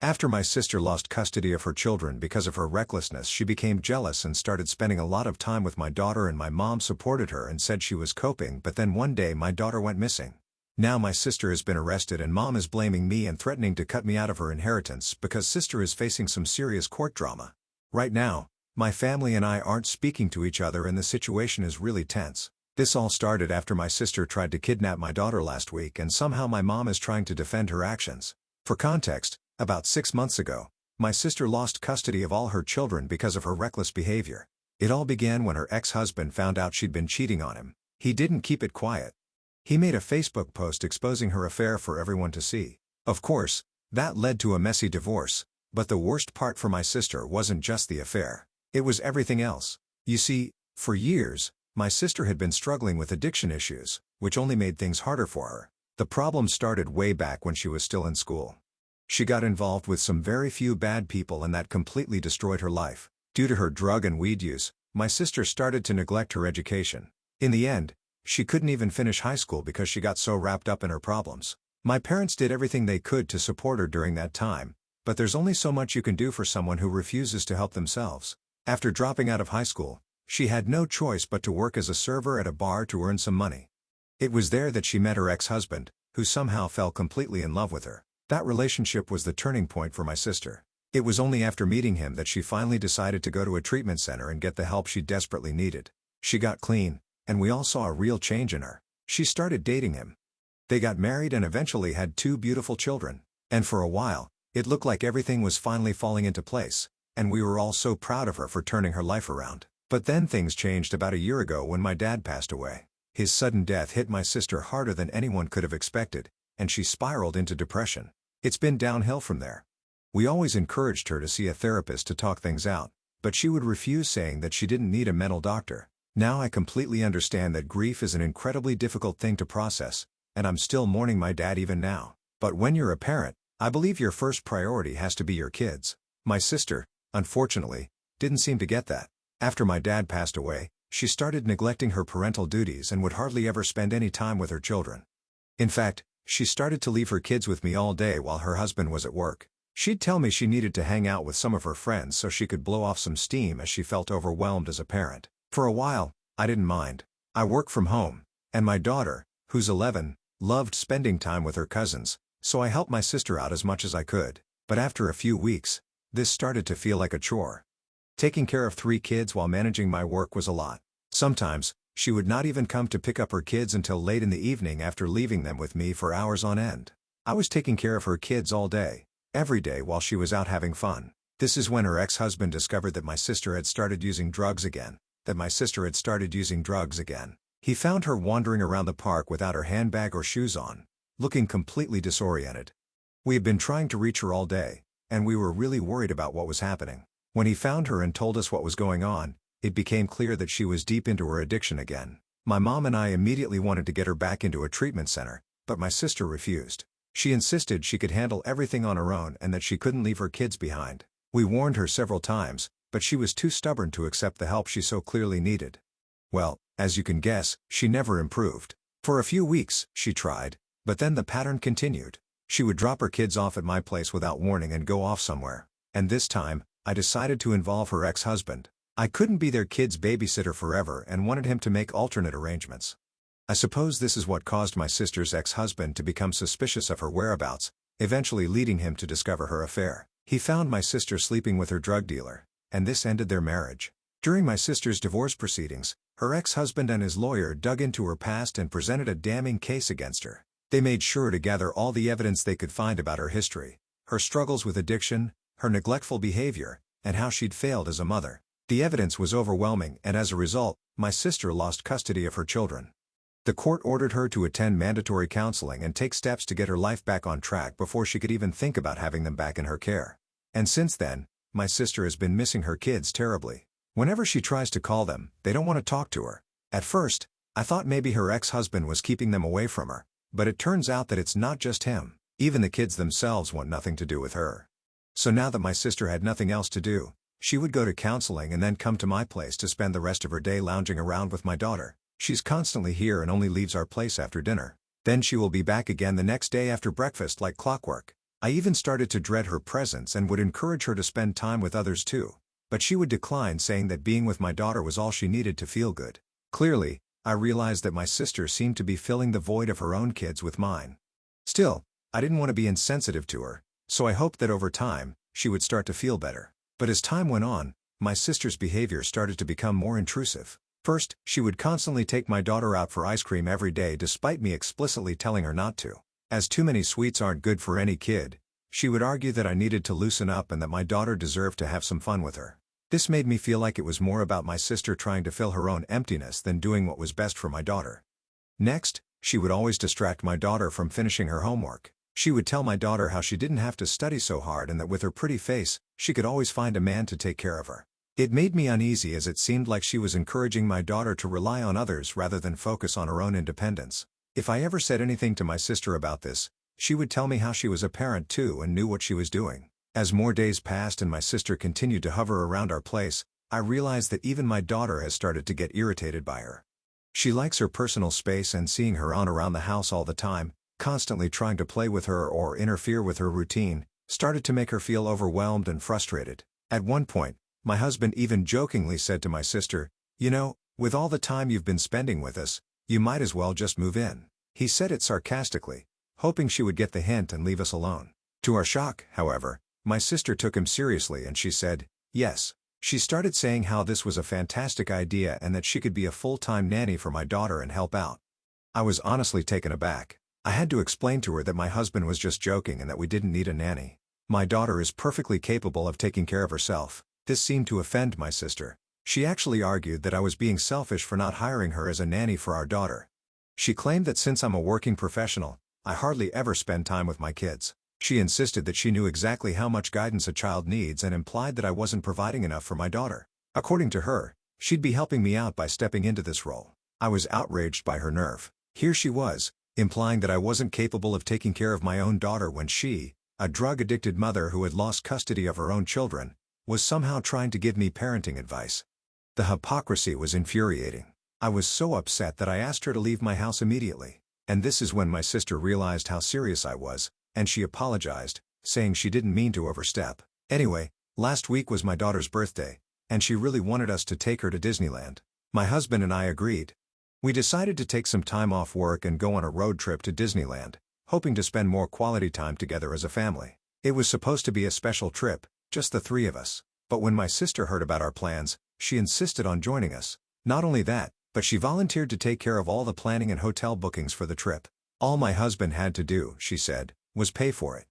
After my sister lost custody of her children because of her recklessness, she became jealous and started spending a lot of time with my daughter, and my mom supported her and said she was coping, but then one day my daughter went missing. Now my sister has been arrested and mom is blaming me and threatening to cut me out of her inheritance because sister is facing some serious court drama. Right now, my family and I aren't speaking to each other and the situation is really tense. This all started after my sister tried to kidnap my daughter last week, and somehow my mom is trying to defend her actions. For context, about 6 months ago, my sister lost custody of all her children because of her reckless behavior. It all began when her ex-husband found out she'd been cheating on him. He didn't keep it quiet. He made a Facebook post exposing her affair for everyone to see. Of course, that led to a messy divorce, but the worst part for my sister wasn't just the affair. It was everything else. You see, for years, my sister had been struggling with addiction issues, which only made things harder for her. The problem started way back when she was still in school. She got involved with some very few bad people and that completely destroyed her life. Due to her drug and weed use, my sister started to neglect her education. In the end, she couldn't even finish high school because she got so wrapped up in her problems. My parents did everything they could to support her during that time, but there's only so much you can do for someone who refuses to help themselves. After dropping out of high school, she had no choice but to work as a server at a bar to earn some money. It was there that she met her ex-husband, who somehow fell completely in love with her. That relationship was the turning point for my sister. It was only after meeting him that she finally decided to go to a treatment center and get the help she desperately needed. She got clean, and we all saw a real change in her. She started dating him. They got married and eventually had 2 beautiful children. And for a while, it looked like everything was finally falling into place, and we were all so proud of her for turning her life around. But then things changed about a year ago when my dad passed away. His sudden death hit my sister harder than anyone could have expected, and she spiraled into depression. It's been downhill from there. We always encouraged her to see a therapist to talk things out, but she would refuse, saying that she didn't need a mental doctor. Now I completely understand that grief is an incredibly difficult thing to process, and I'm still mourning my dad even now. But when you're a parent, I believe your first priority has to be your kids. My sister, unfortunately, didn't seem to get that. After my dad passed away, she started neglecting her parental duties and would hardly ever spend any time with her children. In fact, she started to leave her kids with me all day while her husband was at work. She'd tell me she needed to hang out with some of her friends so she could blow off some steam, as she felt overwhelmed as a parent. For a while, I didn't mind. I work from home, and my daughter, who's 11, loved spending time with her cousins, so I helped my sister out as much as I could. But after a few weeks, this started to feel like a chore. Taking care of 3 kids while managing my work was a lot. Sometimes, she would not even come to pick up her kids until late in the evening after leaving them with me for hours on end. I was taking care of her kids all day, every day while she was out having fun. This is when her ex-husband discovered that my sister had started using drugs again. He found her wandering around the park without her handbag or shoes on, looking completely disoriented. We had been trying to reach her all day, and we were really worried about what was happening. When he found her and told us what was going on, it became clear that she was deep into her addiction again. My mom and I immediately wanted to get her back into a treatment center, but my sister refused. She insisted she could handle everything on her own and that she couldn't leave her kids behind. We warned her several times, but she was too stubborn to accept the help she so clearly needed. Well, as you can guess, she never improved. For a few weeks, she tried, but then the pattern continued. She would drop her kids off at my place without warning and go off somewhere. And this time, I decided to involve her ex-husband. I couldn't be their kid's babysitter forever and wanted him to make alternate arrangements. I suppose this is what caused my sister's ex-husband to become suspicious of her whereabouts, eventually leading him to discover her affair. He found my sister sleeping with her drug dealer, and this ended their marriage. During my sister's divorce proceedings, her ex-husband and his lawyer dug into her past and presented a damning case against her. They made sure to gather all the evidence they could find about her history, her struggles with addiction, her neglectful behavior, and how she'd failed as a mother. The evidence was overwhelming, and as a result, my sister lost custody of her children. The court ordered her to attend mandatory counseling and take steps to get her life back on track before she could even think about having them back in her care. And since then, my sister has been missing her kids terribly. Whenever she tries to call them, they don't want to talk to her. At first, I thought maybe her ex-husband was keeping them away from her, but it turns out that it's not just him. Even the kids themselves want nothing to do with her. So now that my sister had nothing else to do, she would go to counseling and then come to my place to spend the rest of her day lounging around with my daughter. She's constantly here and only leaves our place after dinner. Then she will be back again the next day after breakfast like clockwork. I even started to dread her presence and would encourage her to spend time with others too. But she would decline, saying that being with my daughter was all she needed to feel good. Clearly, I realized that my sister seemed to be filling the void of her own kids with mine. Still, I didn't want to be insensitive to her, so I hoped that over time, she would start to feel better. But as time went on, my sister's behavior started to become more intrusive. First, she would constantly take my daughter out for ice cream every day despite me explicitly telling her not to. As too many sweets aren't good for any kid, she would argue that I needed to loosen up and that my daughter deserved to have some fun with her. This made me feel like it was more about my sister trying to fill her own emptiness than doing what was best for my daughter. Next, she would always distract my daughter from finishing her homework. She would tell my daughter how she didn't have to study so hard and that with her pretty face, she could always find a man to take care of her. It made me uneasy as it seemed like she was encouraging my daughter to rely on others rather than focus on her own independence. If I ever said anything to my sister about this, she would tell me how she was a parent too and knew what she was doing. As more days passed and my sister continued to hover around our place, I realized that even my daughter has started to get irritated by her. She likes her personal space, and seeing her on around the house all the time, constantly trying to play with her or interfere with her routine, started to make her feel overwhelmed and frustrated. At one point, my husband even jokingly said to my sister, "You know, with all the time you've been spending with us, you might as well just move in." He said it sarcastically, hoping she would get the hint and leave us alone. To our shock, however, my sister took him seriously and she said, yes. She started saying how this was a fantastic idea and that she could be a full-time nanny for my daughter and help out. I was honestly taken aback. I had to explain to her that my husband was just joking and that we didn't need a nanny. My daughter is perfectly capable of taking care of herself. This seemed to offend my sister. She actually argued that I was being selfish for not hiring her as a nanny for our daughter. She claimed that since I'm a working professional, I hardly ever spend time with my kids. She insisted that she knew exactly how much guidance a child needs and implied that I wasn't providing enough for my daughter. According to her, she'd be helping me out by stepping into this role. I was outraged by her nerve. Here she was, implying that I wasn't capable of taking care of my own daughter when she, a drug-addicted mother who had lost custody of her own children, was somehow trying to give me parenting advice. The hypocrisy was infuriating. I was so upset that I asked her to leave my house immediately. And this is when my sister realized how serious I was, and she apologized, saying she didn't mean to overstep. Anyway, last week was my daughter's birthday, and she really wanted us to take her to Disneyland. My husband and I agreed. We decided to take some time off work and go on a road trip to Disneyland, hoping to spend more quality time together as a family. It was supposed to be a special trip, just the three of us. But when my sister heard about our plans, she insisted on joining us. Not only that, but she volunteered to take care of all the planning and hotel bookings for the trip. All my husband had to do, she said, was pay for it.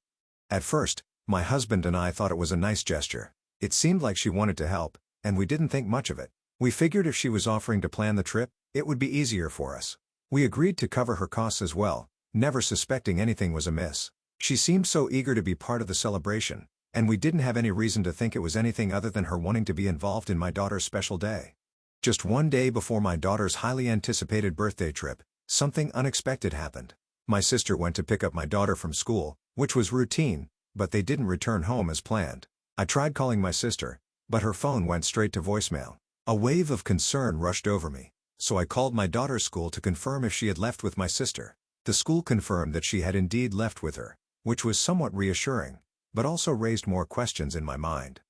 At first, my husband and I thought it was a nice gesture. It seemed like she wanted to help, and we didn't think much of it. We figured if she was offering to plan the trip, it would be easier for us. We agreed to cover her costs as well, never suspecting anything was amiss. She seemed so eager to be part of the celebration, and we didn't have any reason to think it was anything other than her wanting to be involved in my daughter's special day. Just one day before my daughter's highly anticipated birthday trip, something unexpected happened. My sister went to pick up my daughter from school, which was routine, but they didn't return home as planned. I tried calling my sister, but her phone went straight to voicemail. A wave of concern rushed over me, so I called my daughter's school to confirm if she had left with my sister. The school confirmed that she had indeed left with her, which was somewhat reassuring, but also raised more questions in my mind.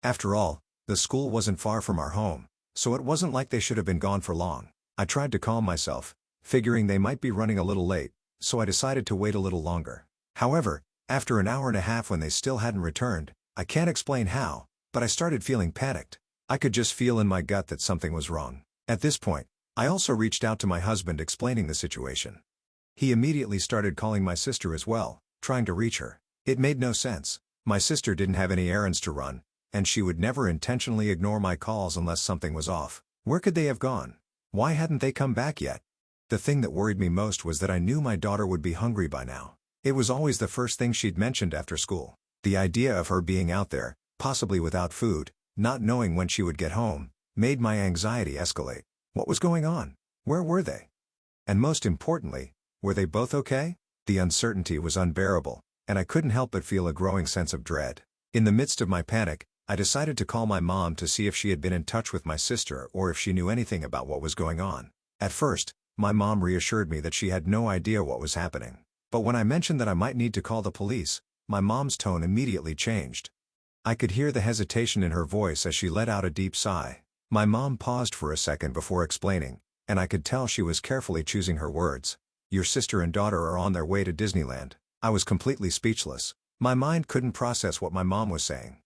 After all, the school wasn't far from our home, so it wasn't like they should have been gone for long. I tried to calm myself, figuring they might be running a little late, so I decided to wait a little longer. However, after an hour and a half when they still hadn't returned, I can't explain how, but I started feeling panicked. I could just feel in my gut that something was wrong. At this point, I also reached out to my husband explaining the situation. He immediately started calling my sister as well, trying to reach her. It made no sense. My sister didn't have any errands to run, and she would never intentionally ignore my calls unless something was off. Where could they have gone? Why hadn't they come back yet? The thing that worried me most was that I knew my daughter would be hungry by now. It was always the first thing she'd mentioned after school. The idea of her being out there, possibly without food, not knowing when she would get home, made my anxiety escalate. What was going on? Where were they? And most importantly, were they both okay? The uncertainty was unbearable, and I couldn't help but feel a growing sense of dread. In the midst of my panic, I decided to call my mom to see if she had been in touch with my sister or if she knew anything about what was going on. At first, my mom reassured me that she had no idea what was happening. But when I mentioned that I might need to call the police, my mom's tone immediately changed. I could hear the hesitation in her voice as she let out a deep sigh. My mom paused for a second before explaining, and I could tell she was carefully choosing her words. Your sister and daughter are on their way to Disneyland. I was completely speechless. My mind couldn't process what my mom was saying.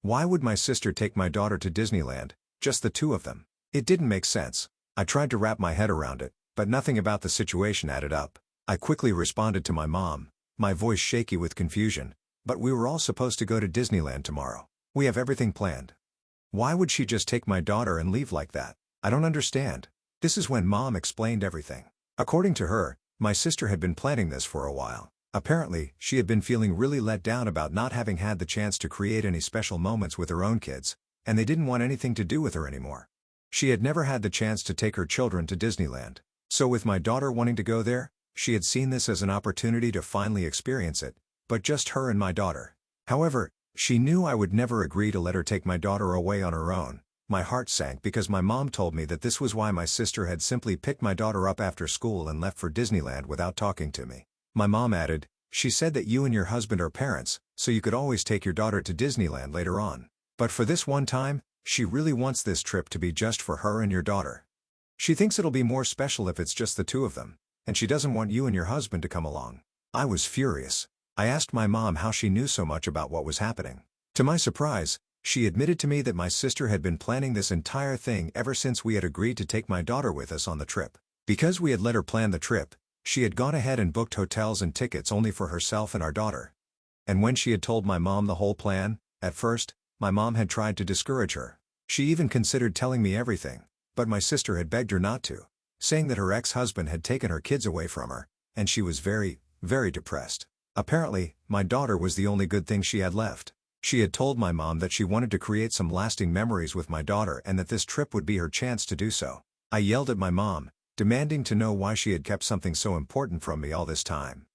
Why would my sister take my daughter to Disneyland, just the two of them? It didn't make sense. I tried to wrap my head around it, but nothing about the situation added up. I quickly responded to my mom, my voice shaky with confusion. But we were all supposed to go to Disneyland tomorrow. We have everything planned. Why would she just take my daughter and leave like that? I don't understand. This is when Mom explained everything. According to her, my sister had been planning this for a while. Apparently, she had been feeling really let down about not having had the chance to create any special moments with her own kids, and they didn't want anything to do with her anymore. She had never had the chance to take her children to Disneyland. So with my daughter wanting to go there, she had seen this as an opportunity to finally experience it, but just her and my daughter. However, she knew I would never agree to let her take my daughter away on her own. My heart sank because my mom told me that this was why my sister had simply picked my daughter up after school and left for Disneyland without talking to me. My mom added, she said that you and your husband are parents, so you could always take your daughter to Disneyland later on. But for this one time, she really wants this trip to be just for her and your daughter. She thinks it'll be more special if it's just the two of them, and she doesn't want you and your husband to come along. I was furious. I asked my mom how she knew so much about what was happening. To my surprise, she admitted to me that my sister had been planning this entire thing ever since we had agreed to take my daughter with us on the trip. Because we had let her plan the trip, she had gone ahead and booked hotels and tickets only for herself and our daughter. And when she had told my mom the whole plan, at first, my mom had tried to discourage her. She even considered telling me everything, but my sister had begged her not to, saying that her ex-husband had taken her kids away from her, and she was very, very depressed. Apparently, my daughter was the only good thing she had left. She had told my mom that she wanted to create some lasting memories with my daughter and that this trip would be her chance to do so. I yelled at my mom, demanding to know why she had kept something so important from me all this time.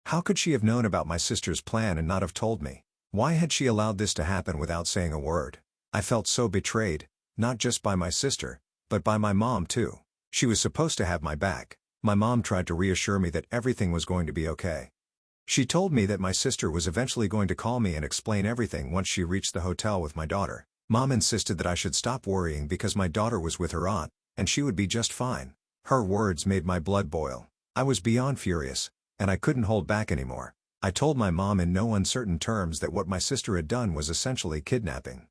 How could she have known about my sister's plan and not have told me? Why had she allowed this to happen without saying a word? I felt so betrayed, not just by my sister, but by my mom too. She was supposed to have my back. My mom tried to reassure me that everything was going to be okay. She told me that my sister was eventually going to call me and explain everything once she reached the hotel with my daughter. Mom insisted that I should stop worrying because my daughter was with her aunt, and she would be just fine. Her words made my blood boil. I was beyond furious, and I couldn't hold back anymore. I told my mom in no uncertain terms that what my sister had done was essentially kidnapping.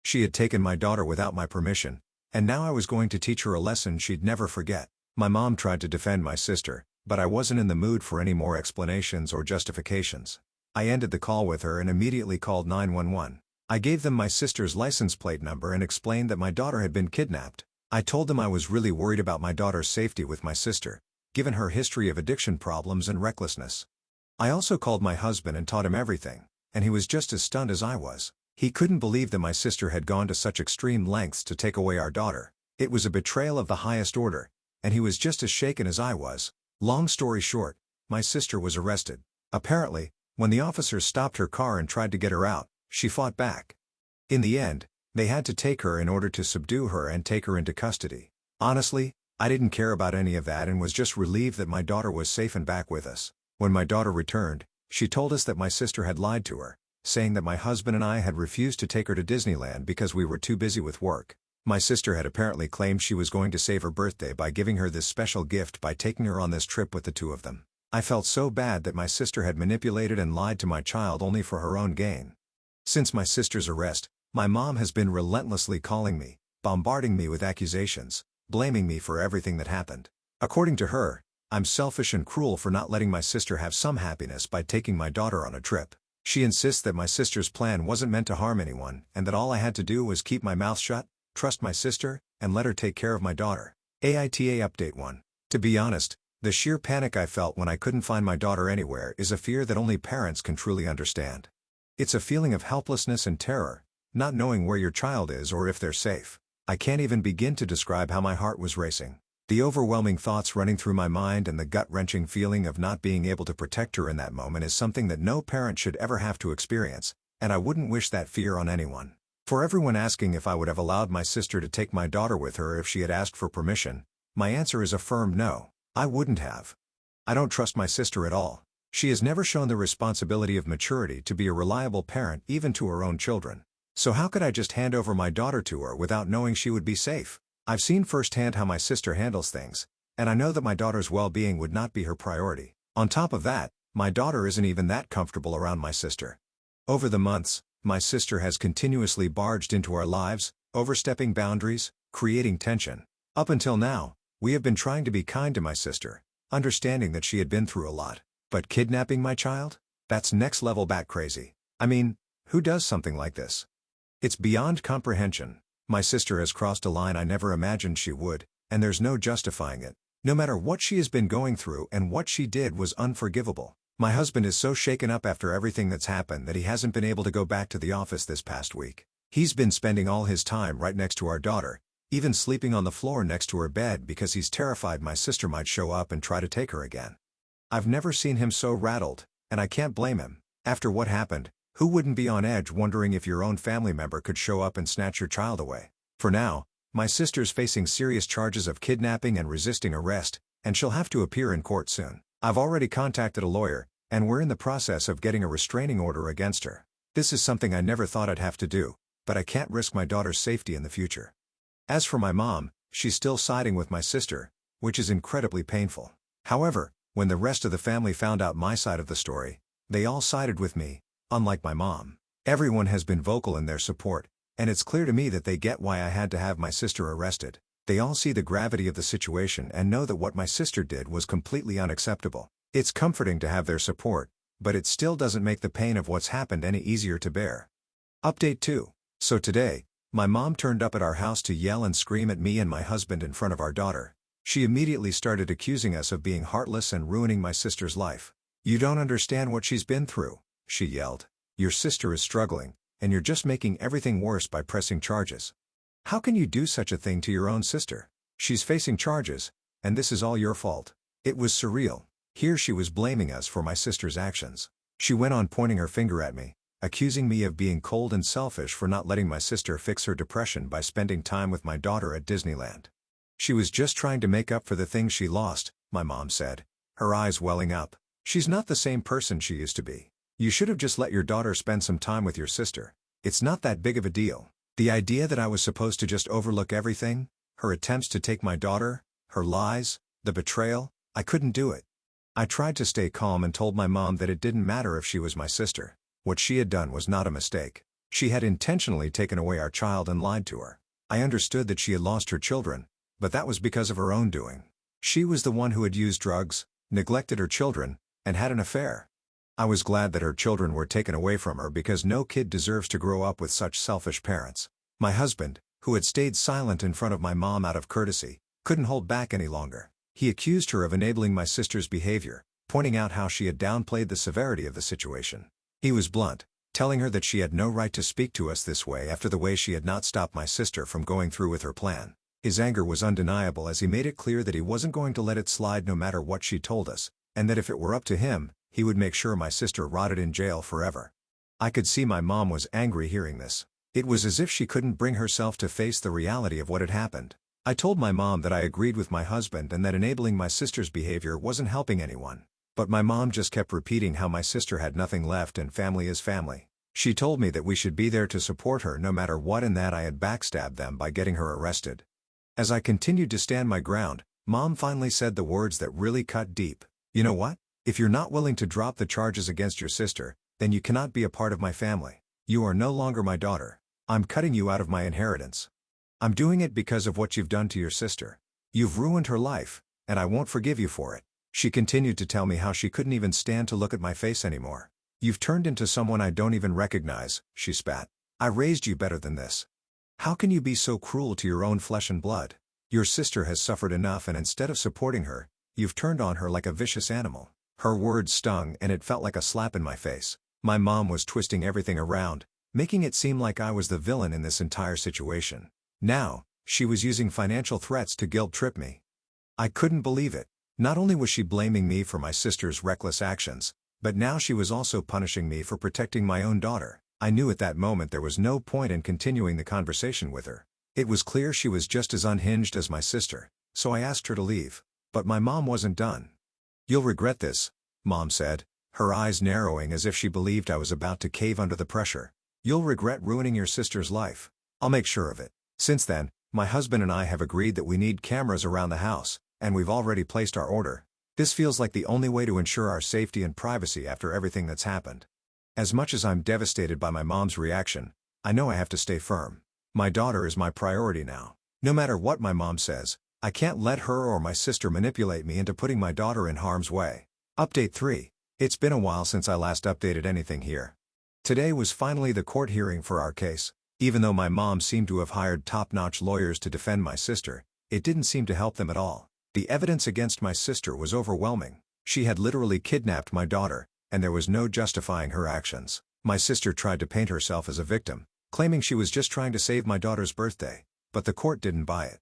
She had taken my daughter without my permission, and now I was going to teach her a lesson she'd never forget. My mom tried to defend my sister, but I wasn't in the mood for any more explanations or justifications. I ended the call with her and immediately called 911. I gave them my sister's license plate number and explained that my daughter had been kidnapped. I told them I was really worried about my daughter's safety with my sister, given her history of addiction problems and recklessness. I also called my husband and taught him everything, and he was just as stunned as I was. He couldn't believe that my sister had gone to such extreme lengths to take away our daughter. It was a betrayal of the highest order, and he was just as shaken as I was. Long story short, my sister was arrested. Apparently, when the officers stopped her car and tried to get her out, she fought back. In the end, they had to take her in order to subdue her and take her into custody. Honestly, I didn't care about any of that and was just relieved that my daughter was safe and back with us. When my daughter returned, she told us that my sister had lied to her, saying that my husband and I had refused to take her to Disneyland because we were too busy with work. My sister had apparently claimed she was going to save her birthday by giving her this special gift by taking her on this trip with the two of them. I felt so bad that my sister had manipulated and lied to my child only for her own gain. Since my sister's arrest, my mom has been relentlessly calling me, bombarding me with accusations, blaming me for everything that happened. According to her, I'm selfish and cruel for not letting my sister have some happiness by taking my daughter on a trip. She insists that my sister's plan wasn't meant to harm anyone and that all I had to do was keep my mouth shut, trust my sister, and let her take care of my daughter. AITA Update 1. To be honest, the sheer panic I felt when I couldn't find my daughter anywhere is a fear that only parents can truly understand. It's a feeling of helplessness and terror, not knowing where your child is or if they're safe. I can't even begin to describe how my heart was racing. The overwhelming thoughts running through my mind and the gut-wrenching feeling of not being able to protect her in that moment is something that no parent should ever have to experience, and I wouldn't wish that fear on anyone. For everyone asking if I would have allowed my sister to take my daughter with her if she had asked for permission, my answer is a firm no. I wouldn't have. I don't trust my sister at all. She has never shown the responsibility of maturity to be a reliable parent even to her own children. So how could I just hand over my daughter to her without knowing she would be safe? I've seen firsthand how my sister handles things, and I know that my daughter's well-being would not be her priority. On top of that, my daughter isn't even that comfortable around my sister. Over the months, my sister has continuously barged into our lives, overstepping boundaries, creating tension. Up until now, we have been trying to be kind to my sister, understanding that she had been through a lot. But kidnapping my child? That's next level bat crazy. I mean, who does something like this? It's beyond comprehension. My sister has crossed a line I never imagined she would, and there's no justifying it. No matter what she has been going through, and what she did was unforgivable. My husband is so shaken up after everything that's happened that he hasn't been able to go back to the office this past week. He's been spending all his time right next to our daughter, even sleeping on the floor next to her bed because he's terrified my sister might show up and try to take her again. I've never seen him so rattled, and I can't blame him. After what happened, who wouldn't be on edge wondering if your own family member could show up and snatch your child away? For now, my sister's facing serious charges of kidnapping and resisting arrest, and she'll have to appear in court soon. I've already contacted a lawyer, and we're in the process of getting a restraining order against her. This is something I never thought I'd have to do, but I can't risk my daughter's safety in the future. As for my mom, she's still siding with my sister, which is incredibly painful. However, when the rest of the family found out my side of the story, they all sided with me, unlike my mom. Everyone has been vocal in their support, and it's clear to me that they get why I had to have my sister arrested. They all see the gravity of the situation and know that what my sister did was completely unacceptable. It's comforting to have their support, but it still doesn't make the pain of what's happened any easier to bear. Update 2. So today, my mom turned up at our house to yell and scream at me and my husband in front of our daughter. She immediately started accusing us of being heartless and ruining my sister's life. "You don't understand what she's been through," she yelled. "Your sister is struggling, and you're just making everything worse by pressing charges. How can you do such a thing to your own sister? She's facing charges, and this is all your fault." It was surreal. Here she was blaming us for my sister's actions. She went on pointing her finger at me, accusing me of being cold and selfish for not letting my sister fix her depression by spending time with my daughter at Disneyland. She was just trying to make up for the things she lost, my mom said, her eyes welling up. "She's not the same person she used to be. You should have just let your daughter spend some time with your sister. It's not that big of a deal." The idea that I was supposed to just overlook everything, her attempts to take my daughter, her lies, the betrayal, I couldn't do it. I tried to stay calm and told my mom that it didn't matter if she was my sister. What she had done was not a mistake. She had intentionally taken away our child and lied to her. I understood that she had lost her children, but that was because of her own doing. She was the one who had used drugs, neglected her children, and had an affair. I was glad that her children were taken away from her because no kid deserves to grow up with such selfish parents. My husband, who had stayed silent in front of my mom out of courtesy, couldn't hold back any longer. He accused her of enabling my sister's behavior, pointing out how she had downplayed the severity of the situation. He was blunt, telling her that she had no right to speak to us this way after the way she had not stopped my sister from going through with her plan. His anger was undeniable as he made it clear that he wasn't going to let it slide no matter what she told us, and that if it were up to him, he would make sure my sister rotted in jail forever. I could see my mom was angry hearing this. It was as if she couldn't bring herself to face the reality of what had happened. I told my mom that I agreed with my husband and that enabling my sister's behavior wasn't helping anyone. But my mom just kept repeating how my sister had nothing left and family is family. She told me that we should be there to support her no matter what and that I had backstabbed them by getting her arrested. As I continued to stand my ground, Mom finally said the words that really cut deep. "You know what? If you're not willing to drop the charges against your sister, then you cannot be a part of my family. You are no longer my daughter. I'm cutting you out of my inheritance. I'm doing it because of what you've done to your sister. You've ruined her life, and I won't forgive you for it." She continued to tell me how she couldn't even stand to look at my face anymore. "You've turned into someone I don't even recognize," she spat. "I raised you better than this. How can you be so cruel to your own flesh and blood? Your sister has suffered enough and instead of supporting her, you've turned on her like a vicious animal." Her words stung and it felt like a slap in my face. My mom was twisting everything around, making it seem like I was the villain in this entire situation. Now, she was using financial threats to guilt-trip me. I couldn't believe it. Not only was she blaming me for my sister's reckless actions, but now she was also punishing me for protecting my own daughter. I knew at that moment there was no point in continuing the conversation with her. It was clear she was just as unhinged as my sister, so I asked her to leave. But my mom wasn't done. "You'll regret this," Mom said. her eyes narrowing as if she believed I was about to cave under the pressure. "You'll regret ruining your sister's life. I'll make sure of it." Since then, my husband and I have agreed that we need cameras around the house, and we've already placed our order. This feels like the only way to ensure our safety and privacy after everything that's happened. As much as I'm devastated by my mom's reaction, I know I have to stay firm. My daughter is my priority now. No matter what my mom says, I can't let her or my sister manipulate me into putting my daughter in harm's way. Update 3. It's been a while since I last updated anything here. Today was finally the court hearing for our case. Even though my mom seemed to have hired top-notch lawyers to defend my sister, it didn't seem to help them at all. The evidence against my sister was overwhelming. She had literally kidnapped my daughter, and there was no justifying her actions. My sister tried to paint herself as a victim, claiming she was just trying to save my daughter's birthday, but the court didn't buy it.